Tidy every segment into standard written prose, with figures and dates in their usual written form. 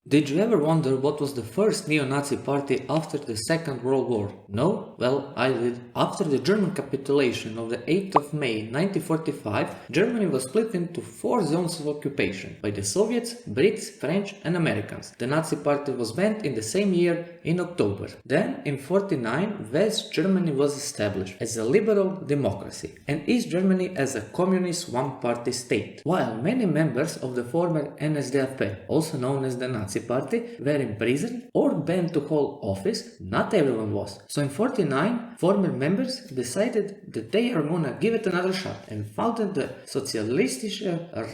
Did you ever wonder what was the first neo-Nazi party after the Second World War? No? Well, I did. After the German capitulation of the 8th of May 1945, Germany was split into 4 zones of occupation by the Soviets, Brits, French and Americans. The Nazi party was banned in the same year in October. Then, in 1949, West Germany was established as a liberal democracy and East Germany as a communist one-party state, while many members of the former NSDAP, also known as the Nazi Party, were imprisoned or banned to hold office. Not everyone was. So in 1949, former members decided that they are gonna give it another shot and founded the Socialist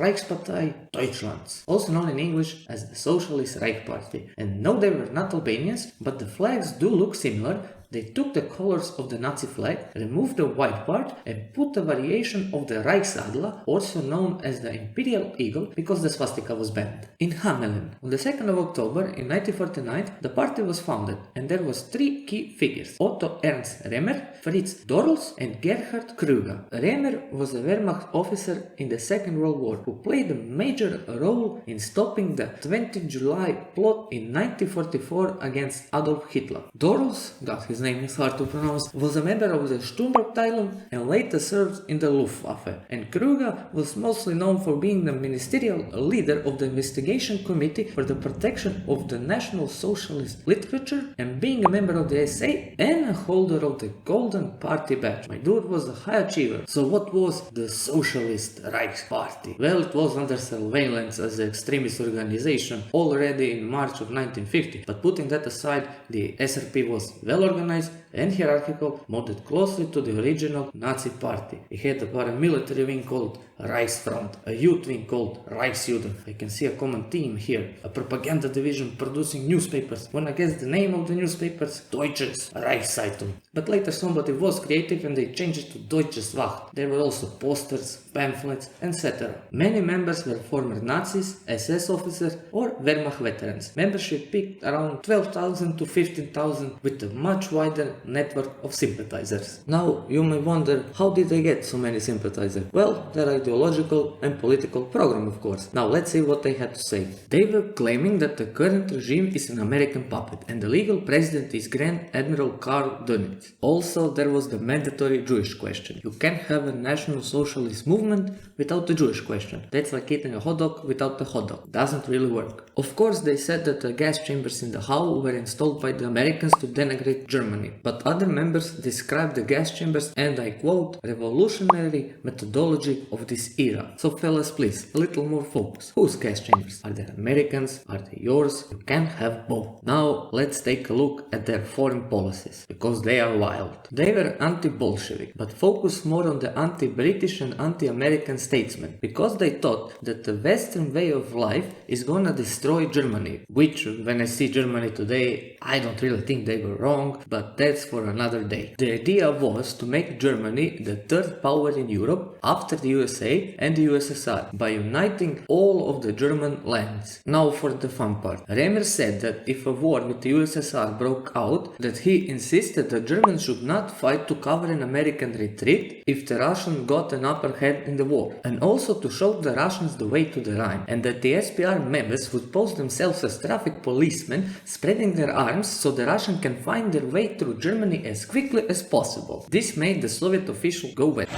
Reich Party Deutschland, also known in English as the Socialist Reich Party. And no, they were not Albanians, but the flags do look similar. They took the colors of the Nazi flag, removed the white part and put a variation of the Reichsadler, also known as the Imperial Eagle, because the swastika was banned. In Hamelin, on the 2nd of October in 1949, the party was founded and there was 3 key figures: Otto Ernst Remer, Fritz Dorls and Gerhard Krüger. Remer was a Wehrmacht officer in the Second World War who played a major role in stopping the 20th July plot in 1944 against Adolf Hitler. Dorls, his name is hard to pronounce, was a member of the Sturmabteilung and later served in the Luftwaffe, and Krüger was mostly known for being the ministerial leader of the investigation committee for the protection of the National Socialist literature and being a member of the SA and a holder of the Golden Party badge. My dude was a high achiever. So what was the Socialist Reich Party? Well, it was under surveillance as an extremist organization already in March of 1950, but putting that aside, the SRP was well organized and hierarchical, modeled closely to the original Nazi party. It had a paramilitary wing called Reichsfront, a youth wing called Reichsjuden. I can see a common theme here. A propaganda division producing newspapers. Wanna guess the name of the newspapers? Deutsches Reichszeitung. But later somebody was creative and they changed it to Deutsches Wacht. There were also posters, pamphlets, etc. Many members were former Nazis, SS officers or Wehrmacht veterans. Membership peaked around 12,000 to 15,000 with a much wider network of sympathizers. Now you may wonder, how did they get so many sympathizers? Well, their ideological and political program, of course. Now let's see what they had to say. They were claiming that the current regime is an American puppet and the legal president is Grand Admiral Karl Dönitz. Also, there was the mandatory Jewish question. You can't have a national socialist movement without the Jewish question. That's like eating a hot dog without the hot dog. Doesn't really work. Of course, they said that the gas chambers in the hull were installed by the Americans to denigrate Germany, but other members described the gas chambers and I quote, revolutionary methodology of this era. So fellas, please, a little more focus. Whose gas chambers? Are they Americans? Are they yours? You can't have both. Now let's take a look at their foreign policies, because they are wild. They were anti-Bolshevik, but focused more on the anti-British and anti-American statesmen, because they thought that the Western way of life is gonna destroy Germany, which when I see Germany today, I don't really think they were wrong, but that's for another day. The idea was to make Germany the third power in Europe after the USA and the USSR by uniting all of the German lands. Now for the fun part. Remer said that if a war with the USSR broke out, that he insisted that Germans should not fight to cover an American retreat if the Russians got an upper hand in the war, and also to show the Russians the way to the Rhine, and that the SPR members would pose themselves as traffic policemen, spreading their arms so the Russians can find their way through Germany as quickly as possible. This made the Soviet official go wet.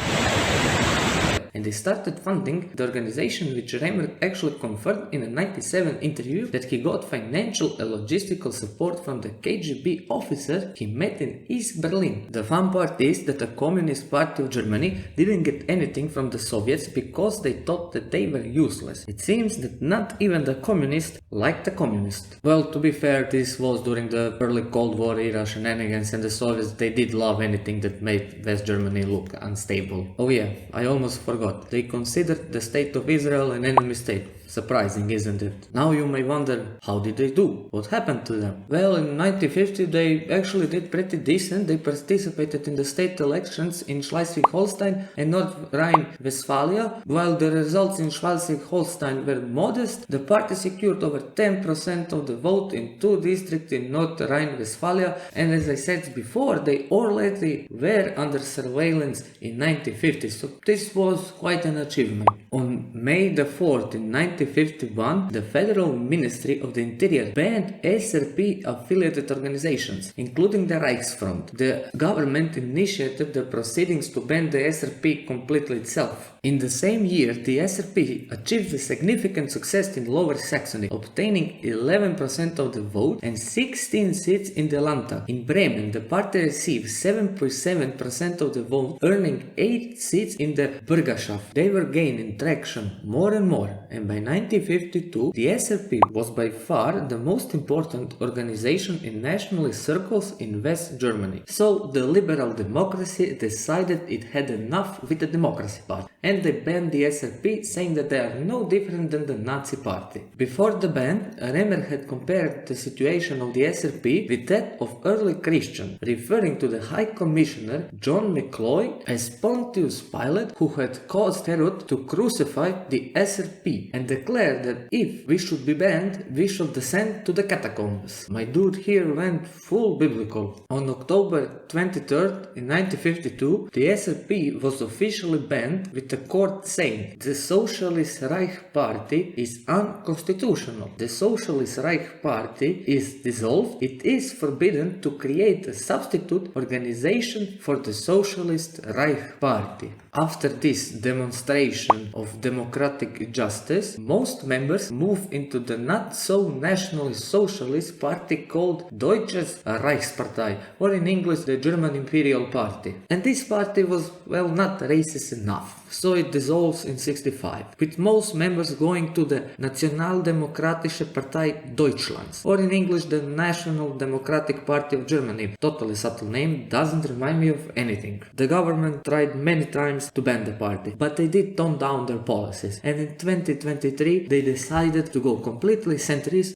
And they started funding the organization, which Remer actually confirmed in a 1997 interview that he got financial and logistical support from the KGB officer he met in East Berlin. The fun part is that the Communist Party of Germany didn't get anything from the Soviets because they thought that they were useless. It seems that not even the communists liked the communists. Well, to be fair, this was during the early Cold War era shenanigans, and the Soviets, they did love anything that made West Germany look unstable. Oh yeah, I almost forgot. They considered the state of Israel an enemy state. Surprising, isn't it? Now you may wonder, how did they do? What happened to them? Well, in 1950 they actually did pretty decent. They participated in the state elections in Schleswig-Holstein and North Rhine-Westphalia. While the results in Schleswig-Holstein were modest, the party secured over 10% of the vote in 2 districts in North Rhine-Westphalia, and as I said before, they already were under surveillance in 1950, so this was quite an achievement. On May the 4th in 1950, 1951, the Federal Ministry of the Interior banned SRP-affiliated organizations, including the Reichsfront. The government initiated the proceedings to ban the SRP completely itself. In the same year, the SRP achieved a significant success in Lower Saxony, obtaining 11% of the vote and 16 seats in the Landtag. In Bremen, the party received 7.7% of the vote, earning 8 seats in the Bürgerschaft. They were gaining traction more and more, and by 1952, the SRP was by far the most important organization in nationalist circles in West Germany. So the Liberal Democracy decided it had enough with the Democracy Party, and they banned the SRP, saying that they are no different than the Nazi Party. Before the ban, Remer had compared the situation of the SRP with that of early Christian, referring to the High Commissioner John McCloy as Pontius Pilate, who had caused Herod to crucify the SRP, and declared that if we should be banned, we should descend to the catacombs. My dude here went full biblical. On October 23rd in 1952, the SRP was officially banned, with the court saying the Socialist Reich Party is unconstitutional. The Socialist Reich Party is dissolved. It is forbidden to create a substitute organization for the Socialist Reich Party. After this demonstration of democratic justice, most members moved into the not-so-nationalist socialist party called Deutsches Reichspartei, or in English the German Imperial Party. And this party was, well, not racist enough, so it dissolves in 65, with most members going to the Nationaldemokratische Partei Deutschlands, or in English the National Democratic Party of Germany. Totally subtle name, doesn't remind me of anything. The government tried many times to ban the party, but they did tone down their policies, and in 2023 they decided to go completely centrist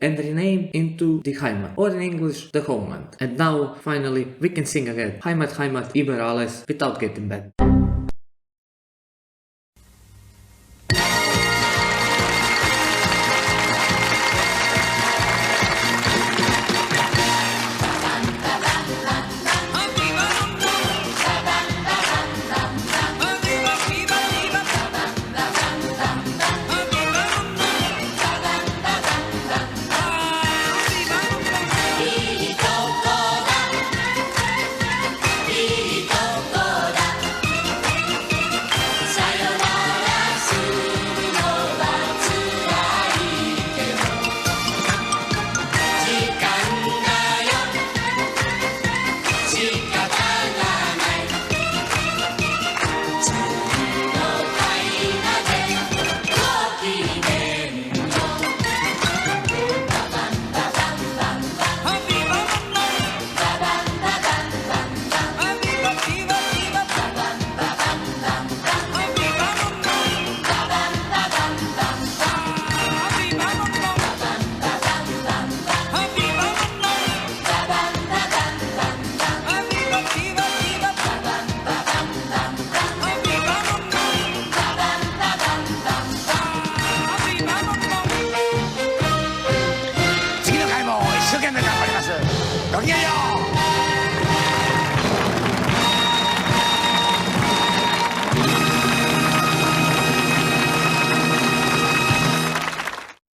and rename into the Heimat, or in English the homeland. And now finally we can sing again Heimat, Heimat über alles without getting banned.